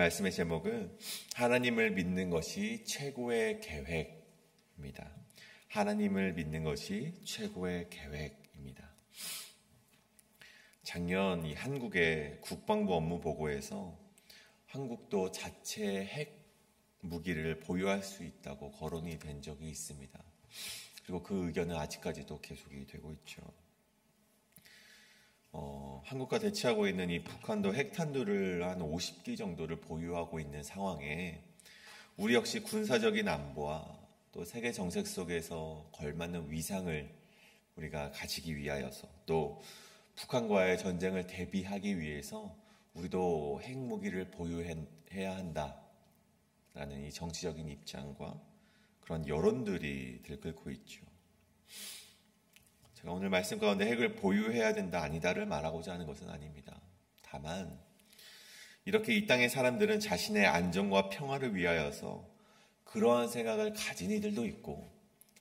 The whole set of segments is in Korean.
말씀의 제목은 하나님을 믿는 것이 최고의 계획입니다. 하나님을 믿는 것이 최고의 계획입니다. 작년 이 한국의 국방부 업무 보고에서 한국도 자체 핵 무기를 보유할 수 있다고 거론이 된 적이 있습니다. 그리고 그 의견은 아직까지도 계속이 되고 있죠. 한국과 대치하고 있는 이 북한도 핵탄두를 한 50기 정도를 보유하고 있는 상황에 우리 역시 군사적인 안보와 또 세계 정책 속에서 걸맞는 위상을 우리가 가지기 위하여서 또 북한과의 전쟁을 대비하기 위해서 우리도 핵무기를 보유해야 한다라는 이 정치적인 입장과 그런 여론들이 들끓고 있죠. 제가 오늘 말씀 가운데 핵을 보유해야 된다 아니다를 말하고자 하는 것은 아닙니다. 다만 이렇게 이 땅의 사람들은 자신의 안정과 평화를 위하여서 그러한 생각을 가진 이들도 있고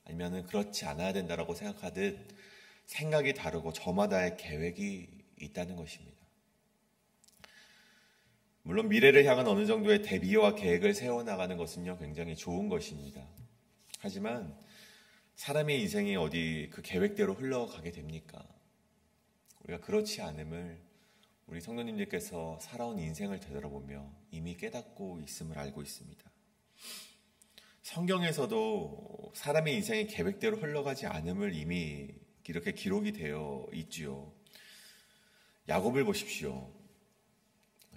아니면 그렇지 않아야 된다라고 생각하듯 생각이 다르고 저마다의 계획이 있다는 것입니다. 물론 미래를 향한 어느 정도의 대비와 계획을 세워나가는 것은요 굉장히 좋은 것입니다. 하지만 사람의 인생이 어디 그 계획대로 흘러가게 됩니까? 우리가 그렇지 않음을 우리 성도님들께서 살아온 인생을 되돌아보며 이미 깨닫고 있음을 알고 있습니다. 성경에서도 사람의 인생이 계획대로 흘러가지 않음을 이미 이렇게 기록이 되어 있지요. 야곱을 보십시오.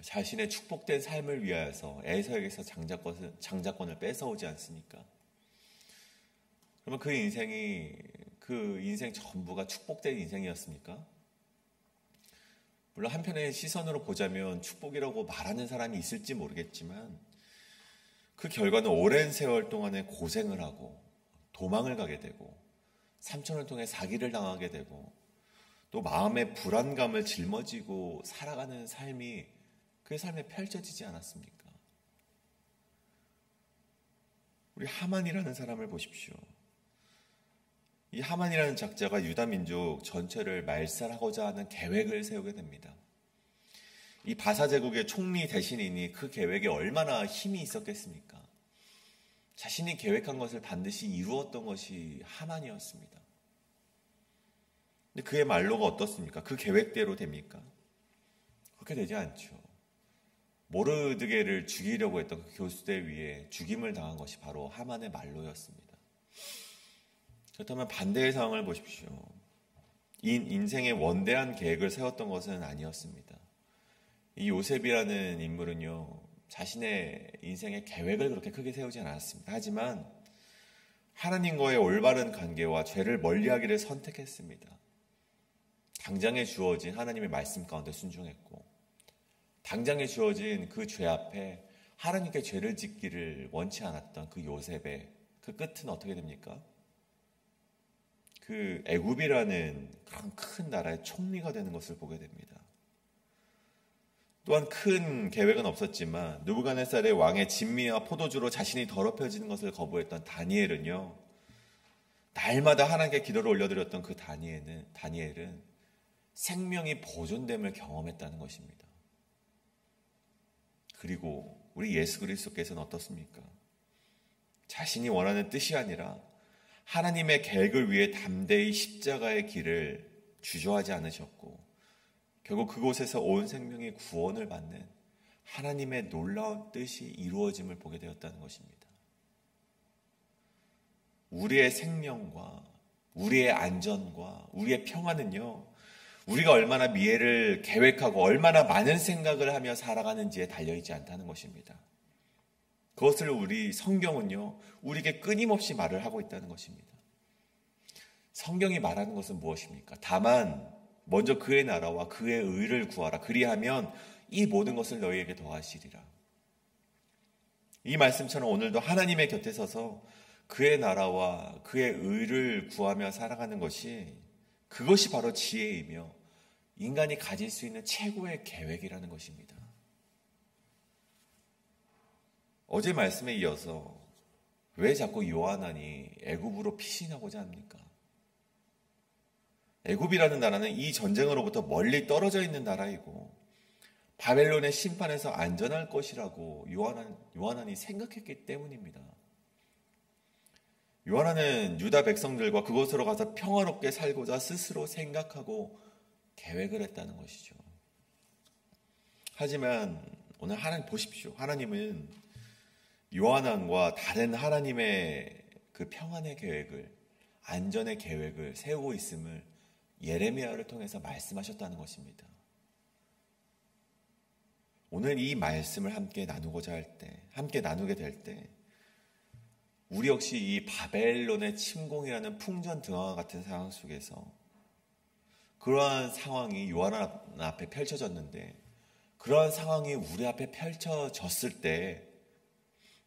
자신의 축복된 삶을 위하여서 에서에게서 장자권을 뺏어오지 않습니까? 그러면 그 인생 전부가 축복된 인생이었습니까? 물론 한편의 시선으로 보자면 축복이라고 말하는 사람이 있을지 모르겠지만 그 결과는 오랜 세월 동안에 고생을 하고 도망을 가게 되고 삼촌을 통해 사기를 당하게 되고 또 마음의 불안감을 짊어지고 살아가는 삶이 그의 삶에 펼쳐지지 않았습니까? 우리 하만이라는 사람을 보십시오. 이 하만이라는 작자가 유다 민족 전체를 말살하고자 하는 계획을 세우게 됩니다. 이 바사 제국의 총리 대신이니 그 계획에 얼마나 힘이 있었겠습니까? 자신이 계획한 것을 반드시 이루었던 것이 하만이었습니다. 근데 그의 말로가 어떻습니까? 그 계획대로 됩니까? 그렇게 되지 않죠. 모르드게를 죽이려고 했던 그 교수대 위에 죽임을 당한 것이 바로 하만의 말로였습니다. 그렇다면 반대의 상황을 보십시오. 인생의 원대한 계획을 세웠던 것은 아니었습니다. 이 요셉이라는 인물은요, 자신의 인생의 계획을 그렇게 크게 세우지 않았습니다. 하지만 하나님과의 올바른 관계와 죄를 멀리하기를 선택했습니다. 당장에 주어진 하나님의 말씀 가운데 순종했고 당장에 주어진 그 죄 앞에 하나님께 죄를 짓기를 원치 않았던 그 요셉의 그 끝은 어떻게 됩니까? 그 애굽이라는 그런 큰 나라의 총리가 되는 것을 보게 됩니다. 또한 큰 계획은 없었지만 느부갓네살의 왕의 진미와 포도주로 자신이 더럽혀지는 것을 거부했던 다니엘은요, 날마다 하나님께 기도를 올려드렸던 그 다니엘은 생명이 보존됨을 경험했다는 것입니다. 그리고 우리 예수 그리스도께서는 어떻습니까? 자신이 원하는 뜻이 아니라 하나님의 계획을 위해 담대히 십자가의 길을 주저하지 않으셨고 결국 그곳에서 온 생명이 구원을 받는 하나님의 놀라운 뜻이 이루어짐을 보게 되었다는 것입니다. 우리의 생명과 우리의 안전과 우리의 평화는요, 우리가 얼마나 미래를 계획하고 얼마나 많은 생각을 하며 살아가는지에 달려있지 않다는 것입니다. 그것을 우리 성경은요, 우리에게 끊임없이 말을 하고 있다는 것입니다. 성경이 말하는 것은 무엇입니까? 다만 먼저 그의 나라와 그의 의를 구하라. 그리하면 이 모든 것을 너희에게 더하시리라. 이 말씀처럼 오늘도 하나님의 곁에 서서 그의 나라와 그의 의를 구하며 살아가는 것이, 그것이 바로 지혜이며 인간이 가질 수 있는 최고의 계획이라는 것입니다. 어제 말씀에 이어서 왜 자꾸 요한안이 애굽으로 피신하고자 합니까? 애굽이라는 나라는 이 전쟁으로부터 멀리 떨어져 있는 나라이고 바벨론의 심판에서 안전할 것이라고 요하난이 생각했기 때문입니다. 요하난은 유다 백성들과 그곳으로 가서 평화롭게 살고자 스스로 생각하고 계획을 했다는 것이죠. 하지만 오늘 하나님 보십시오. 하나님은 요한왕과 다른 하나님의 그 평안의 계획을, 안전의 계획을 세우고 있음을 예레미야를 통해서 말씀하셨다는 것입니다. 오늘 이 말씀을 함께 나누고자 할 때, 함께 나누게 될 때, 우리 역시 이 바벨론의 침공이라는 풍전등화와 같은 상황 속에서 그러한 상황이 요한왕 앞에 펼쳐졌는데, 그러한 상황이 우리 앞에 펼쳐졌을 때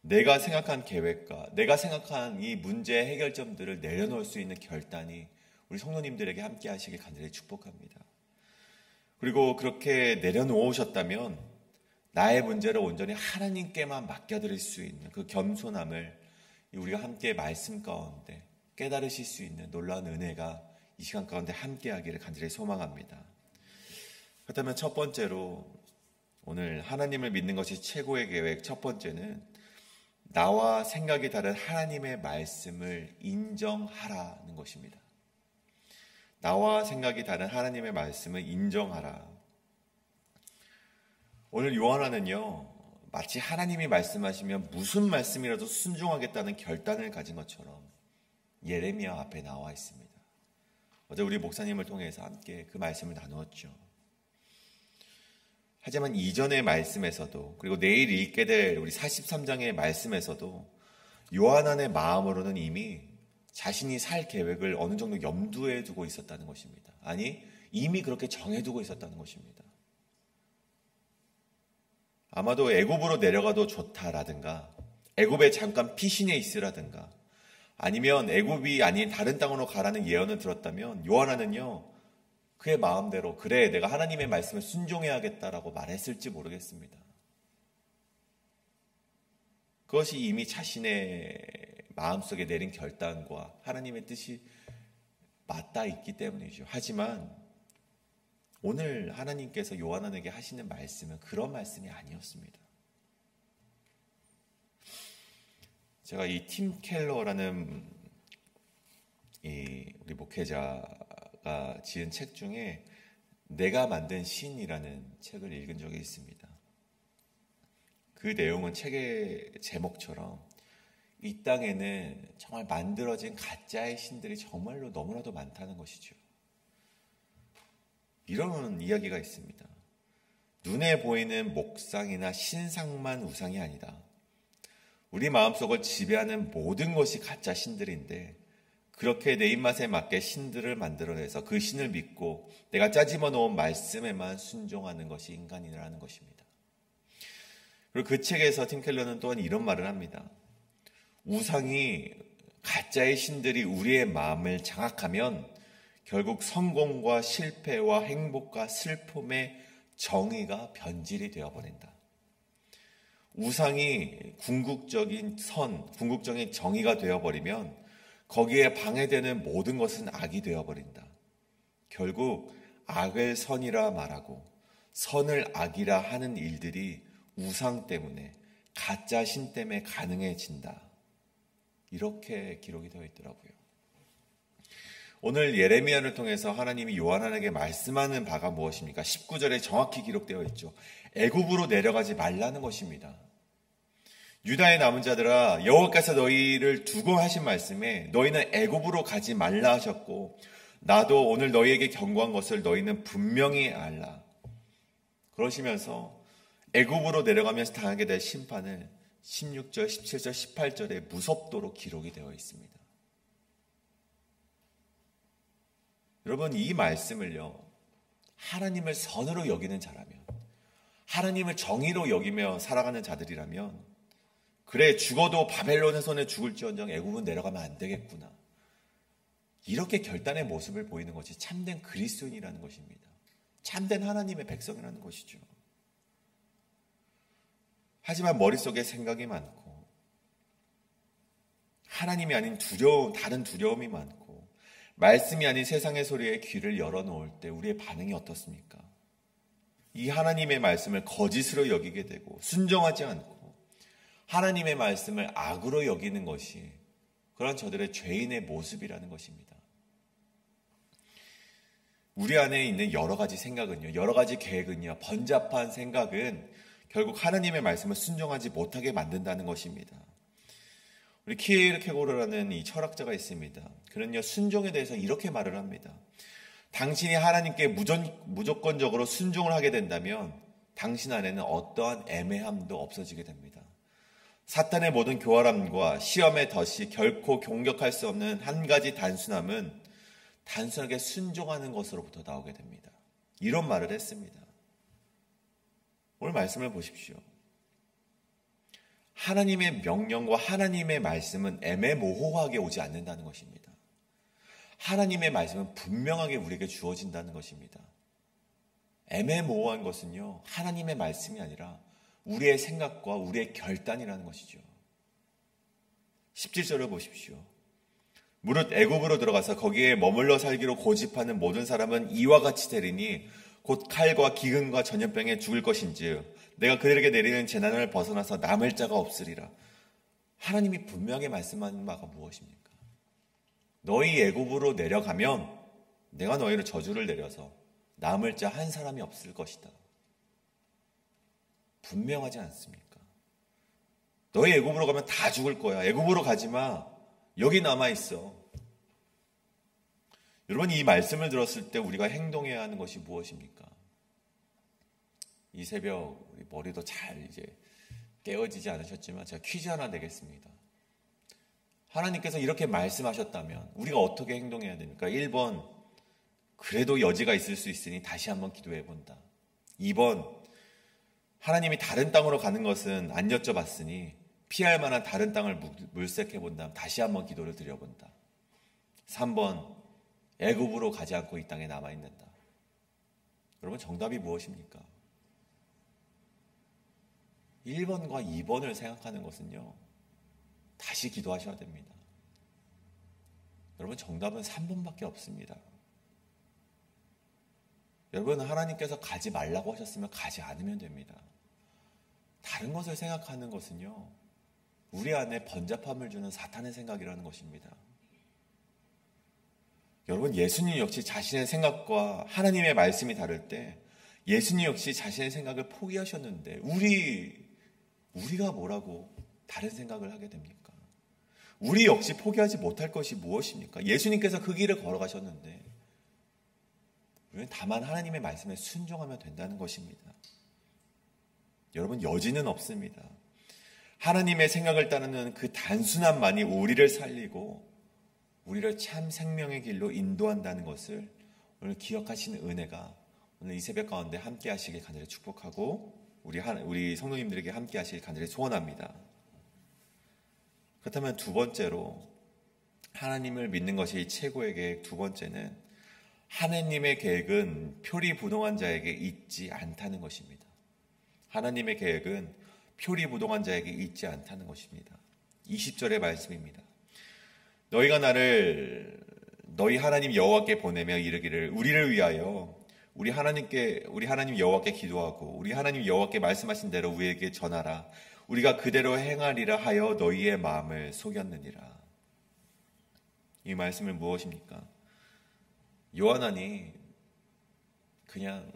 내가 생각한 계획과 내가 생각한 이 문제의 해결점들을 내려놓을 수 있는 결단이 우리 성도님들에게 함께 하시길 간절히 축복합니다. 그리고 그렇게 내려놓으셨다면 나의 문제를 온전히 하나님께만 맡겨드릴 수 있는 그 겸손함을 우리가 함께 말씀 가운데 깨달으실 수 있는 놀라운 은혜가 이 시간 가운데 함께 하기를 간절히 소망합니다. 그렇다면 첫 번째로 오늘 하나님을 믿는 것이 최고의 계획, 첫 번째는 나와 생각이 다른 하나님의 말씀을 인정하라는 것입니다. 나와 생각이 다른 하나님의 말씀을 인정하라. 오늘 요한은요, 마치 하나님이 말씀하시면 무슨 말씀이라도 순종하겠다는 결단을 가진 것처럼 예레미야 앞에 나와 있습니다. 어제 우리 목사님을 통해서 함께 그 말씀을 나누었죠. 하지만 이전의 말씀에서도, 그리고 내일 읽게 될 우리 43장의 말씀에서도 요한의 마음으로는 이미 자신이 살 계획을 어느 정도 염두에 두고 있었다는 것입니다. 아니, 이미 그렇게 정해두고 있었다는 것입니다. 아마도 애굽으로 내려가도 좋다라든가, 애굽에 잠깐 피신해 있으라든가, 아니면 애굽이 아닌 다른 땅으로 가라는 예언을 들었다면 요한은요, 그의 마음대로 그래 내가 하나님의 말씀을 순종해야겠다라고 말했을지 모르겠습니다. 그것이 이미 자신의 마음속에 내린 결단과 하나님의 뜻이 맞닿아 있기 때문이죠. 하지만 오늘 하나님께서 요한에게 하시는 말씀은 그런 말씀이 아니었습니다. 제가 이 팀 켈러라는 우리 목회자가 지은 책 중에 내가 만든 신이라는 책을 읽은 적이 있습니다. 그 내용은 책의 제목처럼 이 땅에는 정말 만들어진 가짜의 신들이 정말로 너무나도 많다는 것이죠. 이런 이야기가 있습니다. 눈에 보이는 목상이나 신상만 우상이 아니다. 우리 마음속을 지배하는 모든 것이 가짜 신들인데 그렇게 내 입맛에 맞게 신들을 만들어내서 그 신을 믿고 내가 짜집어 놓은 말씀에만 순종하는 것이 인간이라는 것입니다. 그리고 그 책에서 팀 켈러는 또한 이런 말을 합니다. 우상이 가짜의 신들이 우리의 마음을 장악하면 결국 성공과 실패와 행복과 슬픔의 정의가 변질이 되어버린다. 우상이 궁극적인 궁극적인 정의가 되어버리면 거기에 방해되는 모든 것은 악이 되어버린다. 결국 악을 선이라 말하고 선을 악이라 하는 일들이 우상 때문에 가짜 신 때문에 가능해진다. 이렇게 기록이 되어 있더라고요. 오늘 예레미야를 통해서 하나님이 요한에게 말씀하는 바가 무엇입니까? 19절에 정확히 기록되어 있죠. 애굽으로 내려가지 말라는 것입니다. 유다의 남은 자들아, 여호와께서 너희를 두고 하신 말씀에 너희는 애굽으로 가지 말라 하셨고 나도 오늘 너희에게 경고한 것을 너희는 분명히 알라. 그러시면서 애굽으로 내려가면서 당하게 될 심판을 16절, 17절, 18절에 무섭도록 기록이 되어 있습니다. 여러분, 이 말씀을요, 하나님을 선으로 여기는 자라면, 하나님을 정의로 여기며 살아가는 자들이라면, 그래, 죽어도 바벨론의 손에 죽을지언정 애굽은 내려가면 안 되겠구나. 이렇게 결단의 모습을 보이는 것이 참된 그리스도인이라는 것입니다. 참된 하나님의 백성이라는 것이죠. 하지만 머릿속에 생각이 많고, 하나님이 아닌 다른 두려움이 많고, 말씀이 아닌 세상의 소리에 귀를 열어놓을 때 우리의 반응이 어떻습니까? 이 하나님의 말씀을 거짓으로 여기게 되고 순종하지 않고 하나님의 말씀을 악으로 여기는 것이 그런 저들의 죄인의 모습이라는 것입니다. 우리 안에 있는 여러 가지 생각은요, 여러 가지 계획은요, 번잡한 생각은 결국 하나님의 말씀을 순종하지 못하게 만든다는 것입니다. 우리 키에르케고르라는 이 철학자가 있습니다. 그는요, 순종에 대해서 이렇게 말을 합니다. 당신이 하나님께 무조건적으로 순종을 하게 된다면 당신 안에는 어떠한 애매함도 없어지게 됩니다. 사탄의 모든 교활함과 시험의 덫이 결코 공격할 수 없는 한 가지 단순함은 단순하게 순종하는 것으로부터 나오게 됩니다. 이런 말을 했습니다. 오늘 말씀을 보십시오. 하나님의 명령과 하나님의 말씀은 애매모호하게 오지 않는다는 것입니다. 하나님의 말씀은 분명하게 우리에게 주어진다는 것입니다. 애매모호한 것은요, 하나님의 말씀이 아니라 우리의 생각과 우리의 결단이라는 것이죠. 17절을 보십시오. 무릇 애굽으로 들어가서 거기에 머물러 살기로 고집하는 모든 사람은 이와 같이 되리니 곧 칼과 기근과 전염병에 죽을 것인즉 내가 그들에게 내리는 재난을 벗어나서 남을 자가 없으리라. 하나님이 분명히 말씀하는 바가 무엇입니까? 너희 애굽으로 내려가면 내가 너희를 저주를 내려서 남을 자 한 사람이 없을 것이다. 분명하지 않습니까? 너희 애굽으로 가면 다 죽을 거야. 애굽으로 가지 마. 여기 남아있어. 여러분, 이 말씀을 들었을 때 우리가 행동해야 하는 것이 무엇입니까? 이 새벽 우리 머리도 잘 이제 깨어지지 않으셨지만 제가 퀴즈 하나 내겠습니다. 하나님께서 이렇게 말씀하셨다면 우리가 어떻게 행동해야 됩니까? 1번, 그래도 여지가 있을 수 있으니 다시 한번 기도해 본다. 2번, 하나님이 다른 땅으로 가는 것은 안 여쭤봤으니 피할 만한 다른 땅을 물색해 본다. 다시 한번 기도를 드려본다. 3번, 애굽으로 가지 않고 이 땅에 남아있는다. 여러분, 정답이 무엇입니까? 1번과 2번을 생각하는 것은요, 다시 기도하셔야 됩니다. 여러분, 정답은 3번밖에 없습니다. 여러분, 하나님께서 가지 말라고 하셨으면 가지 않으면 됩니다. 다른 것을 생각하는 것은요, 우리 안에 번잡함을 주는 사탄의 생각이라는 것입니다. 여러분, 예수님 역시 자신의 생각과 하나님의 말씀이 다를 때 예수님 역시 자신의 생각을 포기하셨는데 우리가 뭐라고 다른 생각을 하게 됩니까? 우리 역시 포기하지 못할 것이 무엇입니까? 예수님께서 그 길을 걸어가셨는데 우리는 다만 하나님의 말씀에 순종하면 된다는 것입니다. 여러분, 여지는 없습니다. 하나님의 생각을 따르는 그 단순함만이 우리를 살리고 우리를 참 생명의 길로 인도한다는 것을 오늘 기억하시는 은혜가 오늘 이 새벽 가운데 함께 하시길 간절히 축복하고 우리 성도님들에게 함께 하시길 간절히 소원합니다. 그렇다면 두 번째로 하나님을 믿는 것이 최고의 계획, 두 번째는 하나님의 계획은 표리부동한 자에게 있지 않다는 것입니다. 하나님의 계획은 표리부동한 자에게 있지 않다는 것입니다. 20절의 말씀입니다. 너희가 나를 너희 하나님 여호와께 보내며 이르기를 우리를 위하여 우리 하나님 여호와께 기도하고 우리 하나님 여호와께 말씀하신 대로 우리에게 전하라. 우리가 그대로 행하리라 하여 너희의 마음을 속였느니라. 이 말씀은 무엇입니까? 요한안이 그냥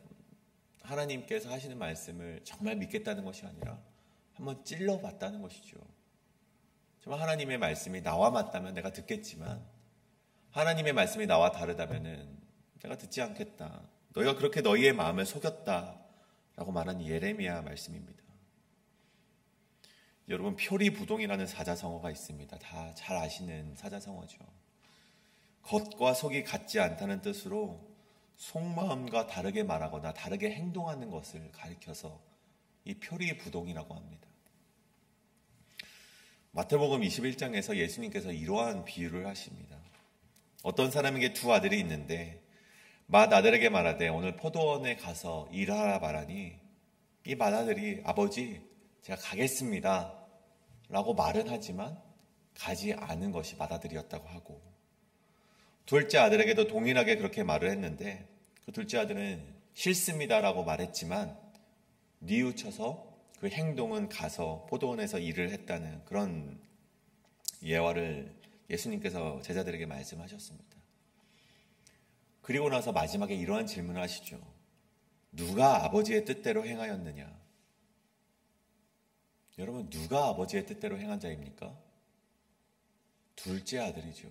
하나님께서 하시는 말씀을 정말 믿겠다는 것이 아니라 한번 찔러봤다는 것이죠. 정말 하나님의 말씀이 나와 맞다면 내가 듣겠지만 하나님의 말씀이 나와 다르다면 내가 듣지 않겠다. 너희가 그렇게 너희의 마음을 속였다라고 말한 예레미야 말씀입니다. 여러분, 표리부동이라는 사자성어가 있습니다. 다 잘 아시는 사자성어죠. 겉과 속이 같지 않다는 뜻으로 속마음과 다르게 말하거나 다르게 행동하는 것을 가리켜서 이 표리부동이라고 합니다. 마태복음 21장에서 예수님께서 이러한 비유를 하십니다. 어떤 사람에게 두 아들이 있는데 맏아들에게 말하되 오늘 포도원에 가서 일하라 말하니 이 맏아들이 아버지 제가 가겠습니다 라고 말은 하지만 가지 않은 것이 맏아들이었다고 하고 둘째 아들에게도 동일하게 그렇게 말을 했는데 그 둘째 아들은 싫습니다라고 말했지만 뉘우쳐서 그 행동은 가서 포도원에서 일을 했다는 그런 예화를 예수님께서 제자들에게 말씀하셨습니다. 그리고 나서 마지막에 이러한 질문을 하시죠. 누가 아버지의 뜻대로 행하였느냐? 여러분, 누가 아버지의 뜻대로 행한 자입니까? 둘째 아들이죠.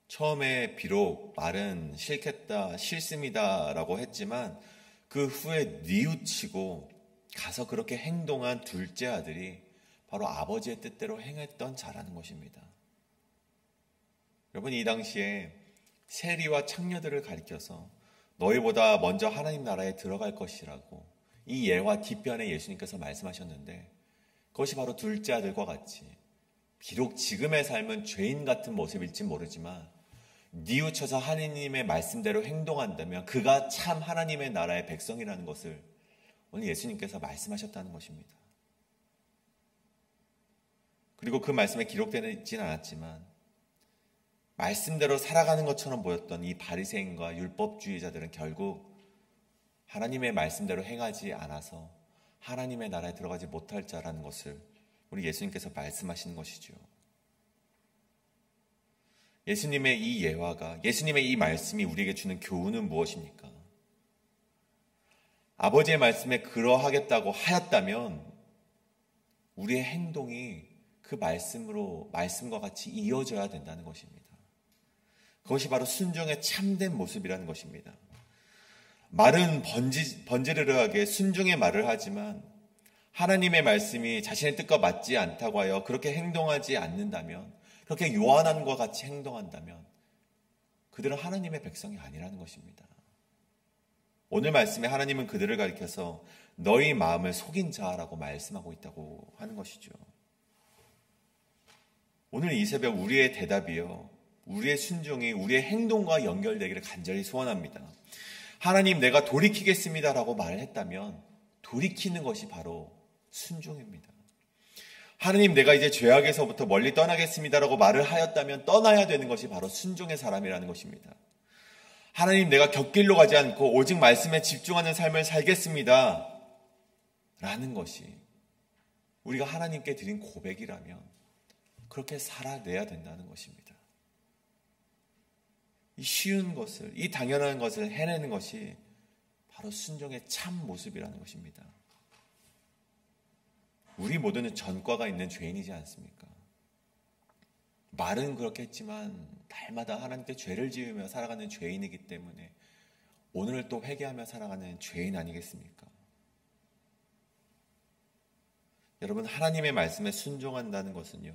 처음에 비록 말은 싫겠다, 싫습니다라고 했지만 그 후에 뉘우치고 가서 그렇게 행동한 둘째 아들이 바로 아버지의 뜻대로 행했던 자라는 것입니다. 여러분, 이 당시에 세리와 창녀들을 가리켜서 너희보다 먼저 하나님 나라에 들어갈 것이라고 이 예화 뒷편에 예수님께서 말씀하셨는데 그것이 바로 둘째 아들과 같이 비록 지금의 삶은 죄인 같은 모습일지 모르지만 뉘우쳐서 하나님의 말씀대로 행동한다면 그가 참 하나님의 나라의 백성이라는 것을 오늘 예수님께서 말씀하셨다는 것입니다. 그리고 그 말씀에 기록되지는 않았지만 말씀대로 살아가는 것처럼 보였던 이 바리새인과 율법주의자들은 결국 하나님의 말씀대로 행하지 않아서 하나님의 나라에 들어가지 못할 자라는 것을 우리 예수님께서 말씀하시는 것이죠. 예수님의 이 예화가, 예수님의 이 말씀이 우리에게 주는 교훈은 무엇입니까? 아버지의 말씀에 그러하겠다고 하였다면 우리의 행동이 그 말씀과 같이 이어져야 된다는 것입니다. 그것이 바로 순종의 참된 모습이라는 것입니다. 말은 번지르르하게 순종의 말을 하지만 하나님의 말씀이 자신의 뜻과 맞지 않다고 하여 그렇게 행동하지 않는다면, 그렇게 요한안과 같이 행동한다면 그들은 하나님의 백성이 아니라는 것입니다. 오늘 말씀에 하나님은 그들을 가리켜서 너희 마음을 속인 자라고 말씀하고 있다고 하는 것이죠. 오늘 이 새벽 우리의 대답이요, 우리의 순종이 우리의 행동과 연결되기를 간절히 소원합니다. 하나님, 내가 돌이키겠습니다라고 말을 했다면 돌이키는 것이 바로 순종입니다. 하나님, 내가 이제 죄악에서부터 멀리 떠나겠습니다라고 말을 하였다면 떠나야 되는 것이 바로 순종의 사람이라는 것입니다. 하나님, 내가 곁길로 가지 않고 오직 말씀에 집중하는 삶을 살겠습니다 라는 것이 우리가 하나님께 드린 고백이라면 그렇게 살아내야 된다는 것입니다. 이 쉬운 것을, 이 당연한 것을 해내는 것이 바로 순종의 참 모습이라는 것입니다. 우리 모두는 전과가 있는 죄인이지 않습니까? 말은 그렇게 했지만 날마다 하나님께 죄를 지으며 살아가는 죄인이기 때문에 오늘을 또 회개하며 살아가는 죄인 아니겠습니까? 여러분, 하나님의 말씀에 순종한다는 것은요,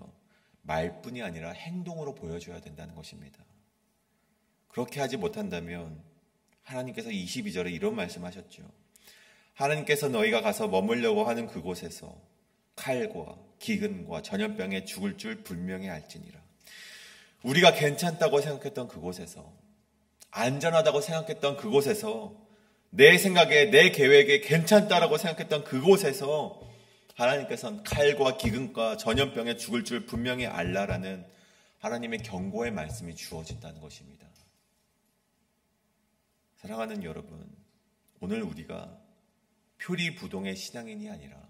말뿐이 아니라 행동으로 보여줘야 된다는 것입니다. 그렇게 하지 못한다면 하나님께서 22절에 이런 말씀하셨죠. 하나님께서 너희가 가서 머물려고 하는 그곳에서 칼과 기근과 전염병에 죽을 줄 분명히 알지니라. 우리가 괜찮다고 생각했던 그곳에서, 안전하다고 생각했던 그곳에서, 내 생각에, 내 계획에 괜찮다라고 생각했던 그곳에서 하나님께서는 칼과 기근과 전염병에 죽을 줄 분명히 알라라는 하나님의 경고의 말씀이 주어진다는 것입니다. 사랑하는 여러분, 오늘 우리가 표리부동의 신앙인이 아니라,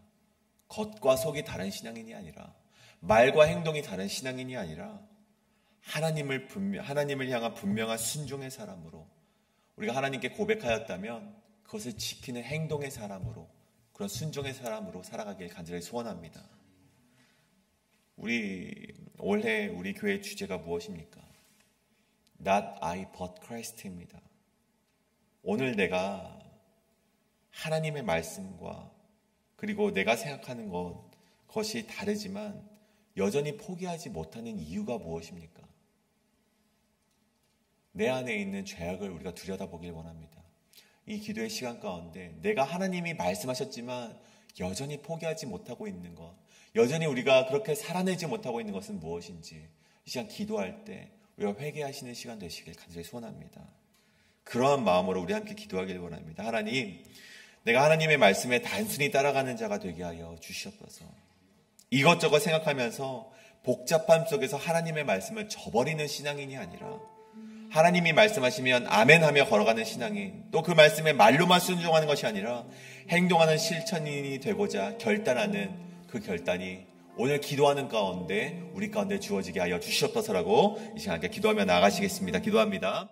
겉과 속이 다른 신앙인이 아니라, 말과 행동이 다른 신앙인이 아니라 하나님을 향한 분명한 순종의 사람으로, 우리가 하나님께 고백하였다면 그것을 지키는 행동의 사람으로, 그런 순종의 사람으로 살아가길 간절히 소원합니다. 올해 우리 교회의 주제가 무엇입니까? Not I but Christ입니다. 오늘 내가 하나님의 말씀과 그리고 내가 생각하는 것이 다르지만 여전히 포기하지 못하는 이유가 무엇입니까? 내 안에 있는 죄악을 우리가 들여다보길 원합니다. 이 기도의 시간 가운데 내가 하나님이 말씀하셨지만 여전히 포기하지 못하고 있는 것, 여전히 우리가 그렇게 살아내지 못하고 있는 것은 무엇인지 이 시간 기도할 때 우리가 회개하시는 시간 되시길 간절히 소원합니다. 그러한 마음으로 우리 함께 기도하길 원합니다. 하나님, 내가 하나님의 말씀에 단순히 따라가는 자가 되게 하여 주시옵소서. 이것저것 생각하면서 복잡함 속에서 하나님의 말씀을 저버리는 신앙인이 아니라 하나님이 말씀하시면 아멘하며 걸어가는 신앙인, 또 그 말씀에 말로만 순종하는 것이 아니라 행동하는 실천인이 되고자 결단하는 그 결단이 오늘 기도하는 가운데 우리 가운데 주어지게 하여 주시옵소서라고 이 시간에 기도하며 나아가시겠습니다. 기도합니다.